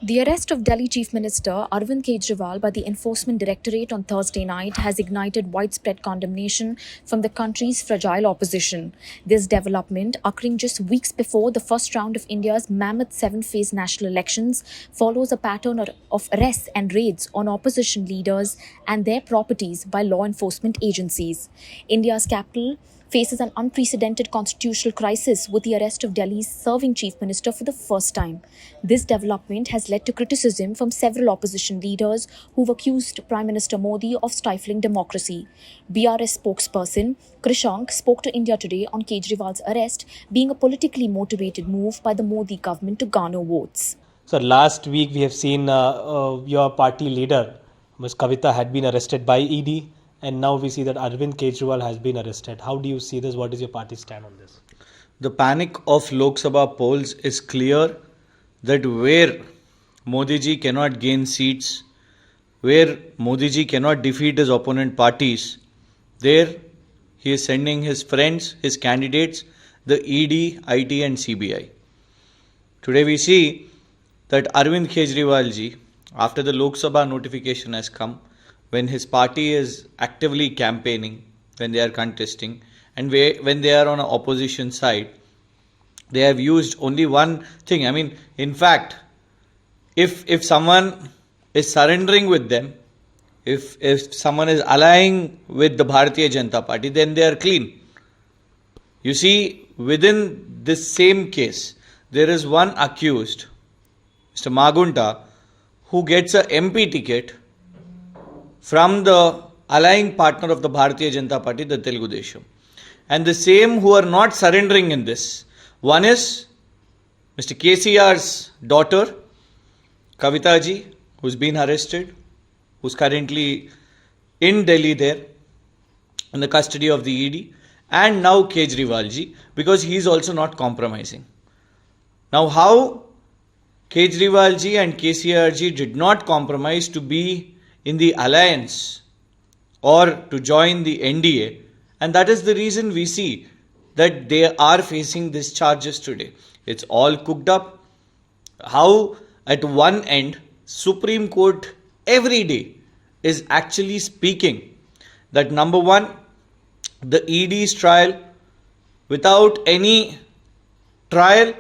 The arrest of Delhi Chief Minister Arvind Kejriwal by the Enforcement Directorate on Thursday night has ignited widespread condemnation from the country's fragile opposition. This development, occurring just weeks before the first round of India's mammoth seven-phase national elections, follows a pattern of arrests and raids on opposition leaders and their properties by law enforcement agencies. India's capital faces an unprecedented constitutional crisis with the arrest of Delhi's serving chief minister for the first time. This development has led to criticism from several opposition leaders who've accused Prime Minister Modi of stifling democracy. BRS spokesperson Krishank spoke to India Today on Kejriwal's arrest being a politically motivated move by the Modi government to garner votes. So last week we have seen your party leader, Ms. Kavita, had been arrested by ED, and now we see that Arvind Kejriwal has been arrested. How do you see this? What is your party stand on this? The panic of Lok Sabha polls is clear that where Modi ji cannot gain seats, where Modi ji cannot defeat his opponent parties, there he is sending his friends, his candidates, the ED, IT and CBI. Today we see that Arvind Kejriwal ji, after the Lok Sabha notification has come, when his party is actively campaigning, when they are contesting, and when they are on an opposition side, they have used only one thing. I mean, in fact, if someone is surrendering with them, if someone is allying with the Bharatiya Janata Party, then they are clean. You see, within this same case, there is one accused, Mr. Magunta, who gets a MP ticket from the allying partner of the Bharatiya Janata Party, the Telugu Desam. And the same who are not surrendering in this. One is Mr. KCR's daughter, Kavita ji, who's been arrested, who's currently in Delhi there, in the custody of the ED, and now Kejriwal ji, because he's also not compromising. Now how Kejriwal ji and KCR ji did not compromise to be in the alliance or to join the NDA, and that is the reason we see that they are facing these charges today. It's all cooked up. How at one end Supreme Court every day is actually speaking that number one, the ED's trial, without any trial,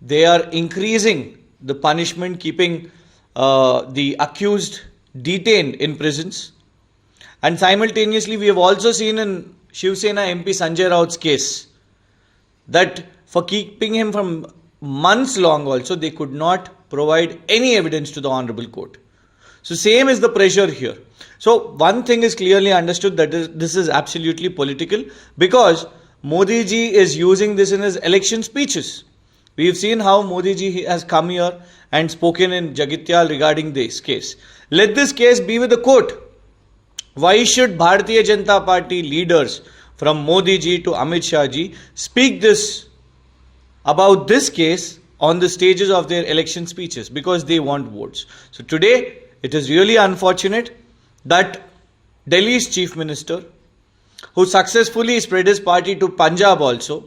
they are increasing the punishment, keeping the accused detained in prisons. And simultaneously, we have also seen in Shiv Sena MP Sanjay Raut's case that for keeping him from months long also, they could not provide any evidence to the Honorable Court. So same is the pressure here. So one thing is clearly understood, that this is absolutely political, because Modi ji is using this in his election speeches. We have seen how Modi ji has come here and spoken in Jagityal regarding this case. Let this case be with the court. Why should Bharatiya Janata Party leaders from Modi ji to Amit Shah ji speak this about this case on the stages of their election speeches? Because they want votes. So today it is really unfortunate that Delhi's chief minister, who successfully spread his party to Punjab also,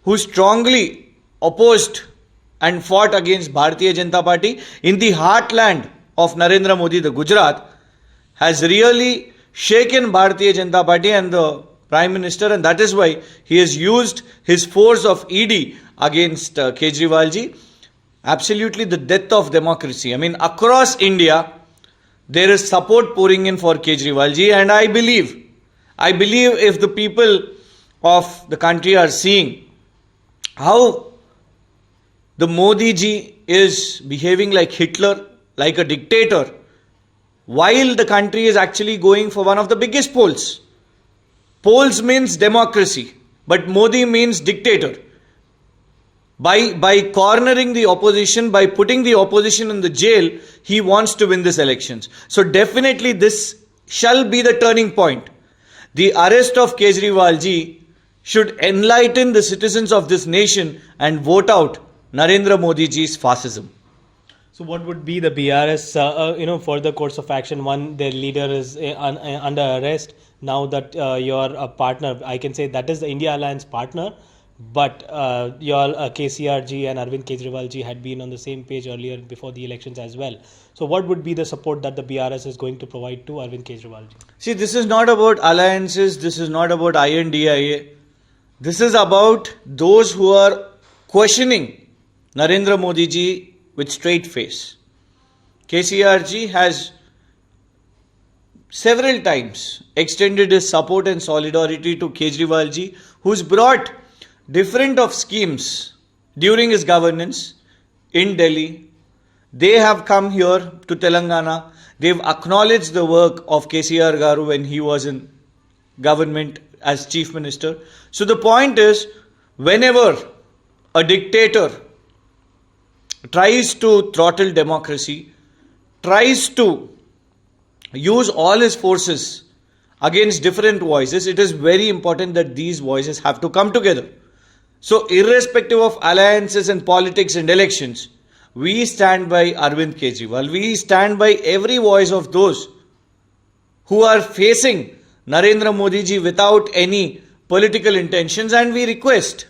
who strongly opposed and fought against Bharatiya Janata Party in the heartland of Narendra Modi, the Gujarat, has really shaken Bharatiya Janata Party and the Prime Minister, and that is why he has used his force of ED against Kejriwal ji. Absolutely the death of democracy. I mean, across India, there is support pouring in for Kejriwal ji, and I believe if the people of the country are seeing how the Modi ji is behaving like Hitler, like a dictator, while the country is actually going for one of the biggest polls. Polls means democracy, but Modi means dictator. By cornering the opposition, by putting the opposition in the jail, he wants to win these elections. So definitely this shall be the turning point. The arrest of Kejriwal ji should enlighten the citizens of this nation and vote out Narendra Modi ji's fascism. So what would be the BRS, further course of action? One, their leader is under arrest. Now that your partner, I can say that is the India Alliance partner, But your KCRG and Arvind Kejriwal ji had been on the same page earlier before the elections as well. So what would be the support that the BRS is going to provide to Arvind Kejriwal ji? See, this is not about alliances, this is not about INDIA. This is about those who are questioning Narendra Modi ji with straight face. KCRG has several times extended his support and solidarity to Kejriwal ji, who's brought different of schemes during his governance in Delhi. They have come here to Telangana. They've acknowledged the work of KCR Garu when he was in government as chief minister. So the point is, whenever a dictator tries to throttle democracy, tries to use all his forces against different voices, it is very important that these voices have to come together. So irrespective of alliances and politics and elections, we stand by Arvind Kejriwal. We stand by every voice of those who are facing Narendra Modi ji without any political intentions, and we request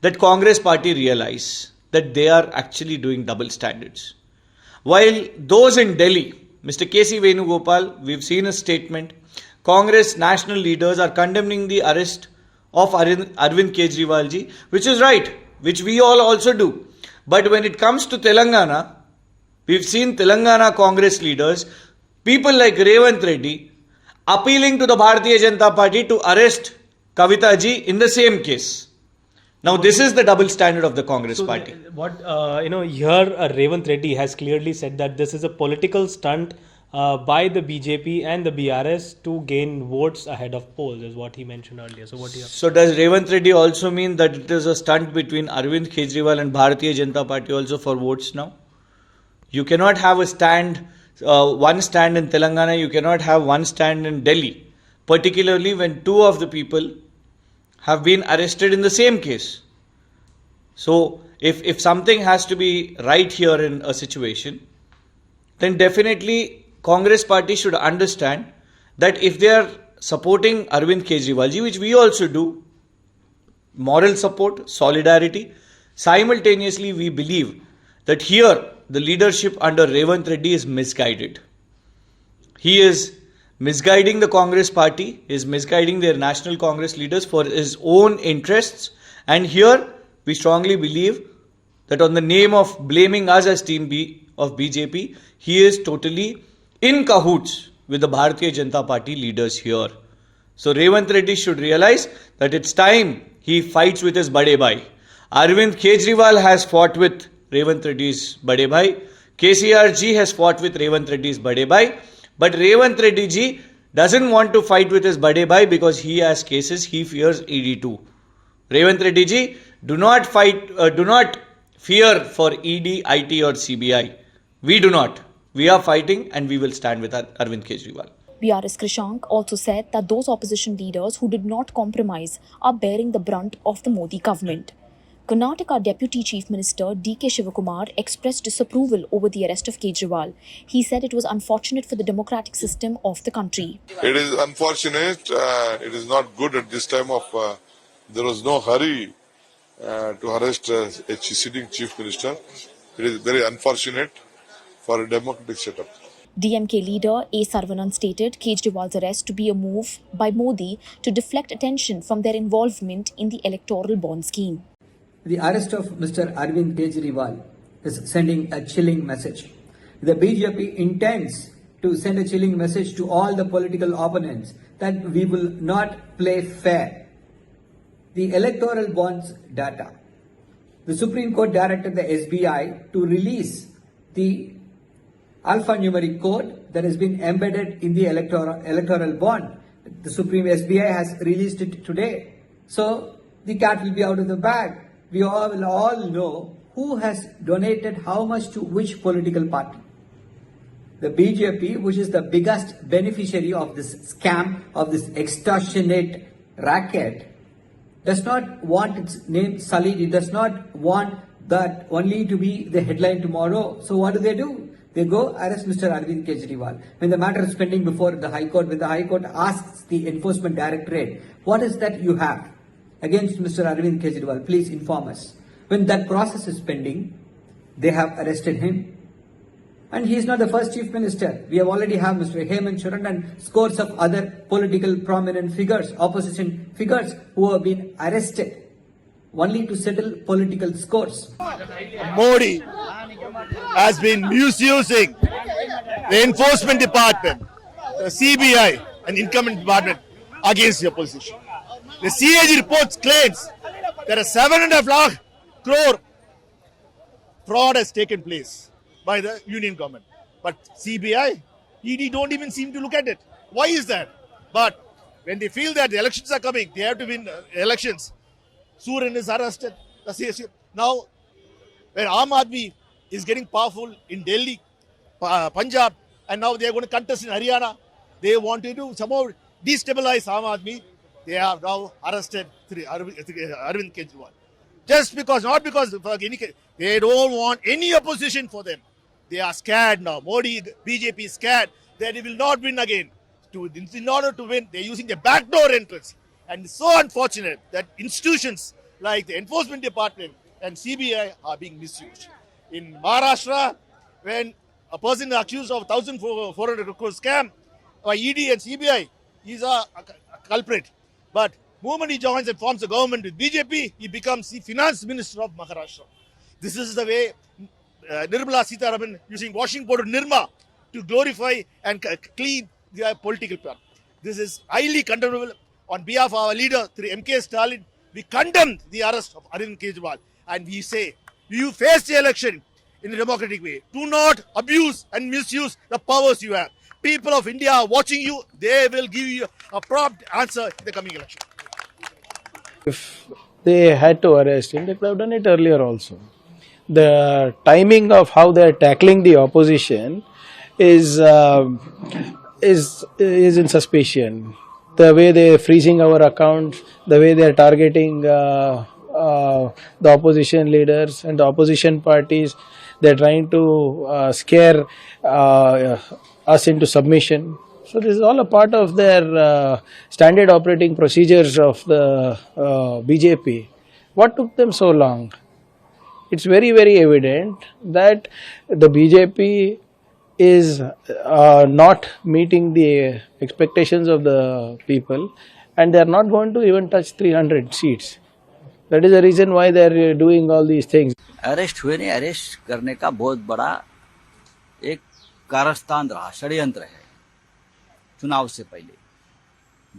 that Congress party realize that they are actually doing double standards. While those in Delhi, Mr. K.C. Venugopal, we've seen a statement, Congress national leaders are condemning the arrest of Arvind Kejriwal ji, which is right, which we all also do. But when it comes to Telangana, we've seen Telangana Congress leaders, people like Revant Reddy, appealing to the Bharatiya Janata Party to arrest Kavita ji in the same case. Now, this is the double standard of the Congress party. Here Revant Reddy has clearly said that this is a political stunt by the BJP and the BRS to gain votes ahead of polls, is what he mentioned earlier. So what do you have? So does Revant Reddy also mean that it is a stunt between Arvind Kejriwal and Bharatiya Janata Party also for votes now? You cannot have a stand, one stand in Telangana, you cannot have one stand in Delhi, particularly when two of the people have been arrested in the same case. So if something has to be right here in a situation, then definitely Congress party should understand that if they are supporting Arvind Kejriwal ji, which we also do, moral support, solidarity, simultaneously we believe that here the leadership under Revant Reddy is misguided. He is misguiding the Congress party, is misguiding their national Congress leaders for his own interests, and here we strongly believe that on the name of blaming us as team B of BJP, he is totally in cahoots with the Bharatiya Janata Party leaders here. So Revant Reddy should realize that it's time he fights with his Bade Bhai. Arvind Kejriwal has fought with Revant Reddy's Bade Bhai. KCRG has fought with Revant Reddy's Bade Bhai. But Revant Reddy ji doesn't want to fight with his Bade Bhai because he has cases, he fears ED too. Revant Reddy ji, do not fear for ED, IT or CBI. We do not. We are fighting and we will stand with Arvind Kejriwal. BRS Krishank also said that those opposition leaders who did not compromise are bearing the brunt of the Modi government. Karnataka Deputy Chief Minister D.K. Shivakumar expressed disapproval over the arrest of Kejriwal. He said it was unfortunate for the democratic system of the country. It is unfortunate. It is not good at this time of. There was no hurry to arrest a sitting chief minister. It is very unfortunate for a democratic setup. DMK leader A. Saravanan stated Kejriwal's arrest to be a move by Modi to deflect attention from their involvement in the electoral bond scheme. The arrest of Mr. Arvind Kejriwal is sending a chilling message. The BJP intends to send a chilling message to all the political opponents that we will not play fair. The electoral bonds data. The Supreme Court directed the SBI to release the alphanumeric code that has been embedded in the electoral bond. The Supreme SBI has released it today. So the cat will be out of the bag. We will all know who has donated how much to which political party. The BJP, which is the biggest beneficiary of this scam, of this extortionate racket, does not want its name sullied. It does not want that only to be the headline tomorrow. So what do? They go arrest Mr. Arvind Kejriwal. When the matter is pending before the High Court, when the High Court asks the Enforcement Directorate, what is that you have? against Mr. Arvind Kejriwal? Please inform us. When that process is pending, they have arrested him. And he is not the first chief minister. We have already have Mr. Hemant Soren and scores of other political prominent figures, opposition figures who have been arrested only to settle political scores. Modi has been misusing the enforcement department, the CBI and incumbent department against the opposition. The CAG reports claims that a 7.5 lakh crore fraud has taken place by the union government. But CBI, ED don't even seem to look at it. Why is that? But when they feel that the elections are coming, they have to win elections. Suren is arrested. Now, when Aam Aadmi is getting powerful in Delhi, Punjab, and now they are going to contest in Haryana, they want to do somehow destabilize Aam Aadmi. They have now arrested Arvind Kejriwal. Just because, not because they don't want any opposition for them. They are scared now. Modi, BJP is scared that he will not win again. In order to win, they're using the backdoor entrance. And it's so unfortunate that institutions like the enforcement department and CBI are being misused. In Maharashtra, when a person is accused of 1,400 crore scam by ED and CBI, he's a culprit. But the moment he joins and forms a government with BJP, he becomes the finance minister of Maharashtra. This is the way Nirmala Sitharaman using washing powder Nirma to glorify and clean their political power. This is highly condemnable. On behalf of our leader, Sri M.K. Stalin, we condemn the arrest of Arvind Kejriwal and we say, you face the election in a democratic way. Do not abuse and misuse the powers you have. People of India are watching you. They will give you a prompt answer in the coming election. If they had to arrest him, they could have done it earlier also. The timing of how they are tackling the opposition is in suspicion. The way they are freezing our accounts, the way they are targeting the opposition leaders and the opposition parties, they are trying to scare us into submission. So this is all a part of their standard operating procedures of the BJP. What took them so long? It's very, very evident that the BJP is not meeting the expectations of the people and they are not going to even touch 300 seats. That is the reason why they are doing all these things. Arrest हुए नहीं, arrest करने का बहुत बड़ा एक कारस्तान रहा, षड्यंत्र है। चुनाव से पहले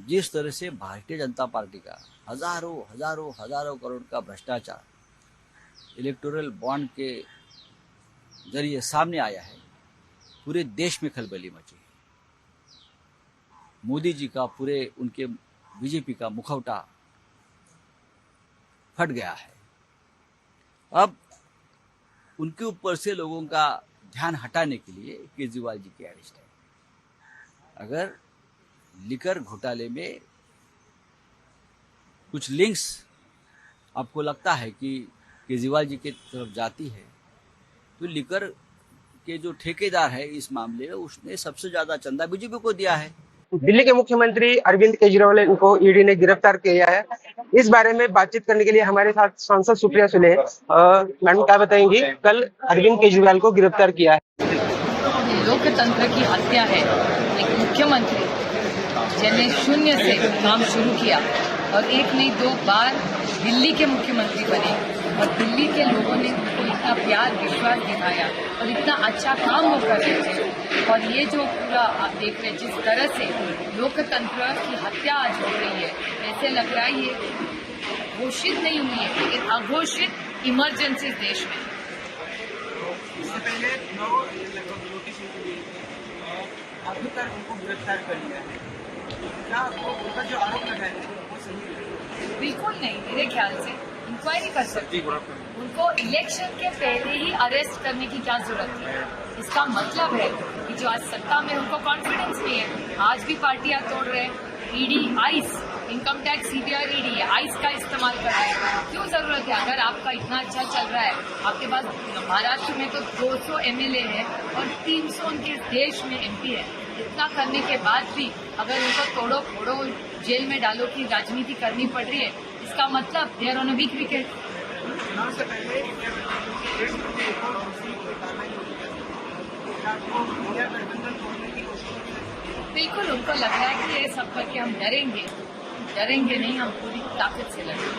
जिस तरह से भारतीय जनता पार्टी का हजारों करोड़ का भ्रष्टाचार इलेक्टोरल बॉन्ड के जरिए सामने आया है, पूरे देश में खलबली मची है। मोदी जी का पूरे उनके बीजेपी का मुखौटा फट गया है। अब उनके ऊपर से लोगों का ध्यान हटाने के लिए केजरीवाल जी की अरेस्ट है। अगर लिकर घोटाले में कुछ लिंक्स आपको लगता है कि केजरीवाल जी की तरफ जाती है, तो लिकर के जो ठेकेदार है इस मामले में, उसने सबसे ज्यादा चंदा बीजेपी को दिया है। दिल्ली के मुख्यमंत्री अरविंद केजरीवाल को ईडी ने गिरफ्तार किया है। इस बारे में बातचीत करने के लिए हमारे साथ सांसद सुप्रिया सुले। मैडम क्या बताएंगी, कल अरविंद केजरीवाल को गिरफ्तार किया है। लोकतंत्र की हत्या है। एक मुख्यमंत्री जिन्हें शून्य से काम शुरू किया और एक नहीं दो बार दिल्ली के मुख्यमंत्री बने और दिल्ली के लोगों ने उनको इतना प्यार विश्वास दिखाया और इतना अच्छा काम वो कर रहे थे। और ये जो पूरा आप देख रहे हैं जिस तरह से लोकतंत्र की हत्या आज हो रही है, ऐसे लग रहा है ये घोषित नहीं हुई है लेकिन अघोषित इमरजेंसी देश में। इससे पहले 9 नोटिस अभी तक उनको गिरफ्तार कर लिया है। क्या उनका जो आरोप लगा है वो सही है? बिल्कुल नहीं, मेरे ख्याल से इंक्वायरी कर सकती है। उनको इलेक्शन के पहले ही अरेस्ट करने की क्या जरूरत थी? इसका मतलब है कि जो आज सत्ता में उनको कॉन्फिडेंस नहीं है। आज भी पार्टियां तोड़ रहे हैं, ED ice income tax CBI ED है, आइस का इस्तेमाल कर रहे हैं। क्यों जरूरत है? अगर आपका इतना अच्छा चल रहा है, आपके पास महाराष्ट्र में तो 200 एमएलए है और 300 उनके देश में एमपी है। इतना करने के बाद भी अगर उनको तोड़ो फोड़ो जेल में डालो की राजनीति करनी पड़ रही है, इसका मतलब they are on a weak wicket. बिल्कुल उनको लग रहा है कि ये सब करके हम डरेंगे नहीं, हम पूरी ताकत से लड़ेंगे।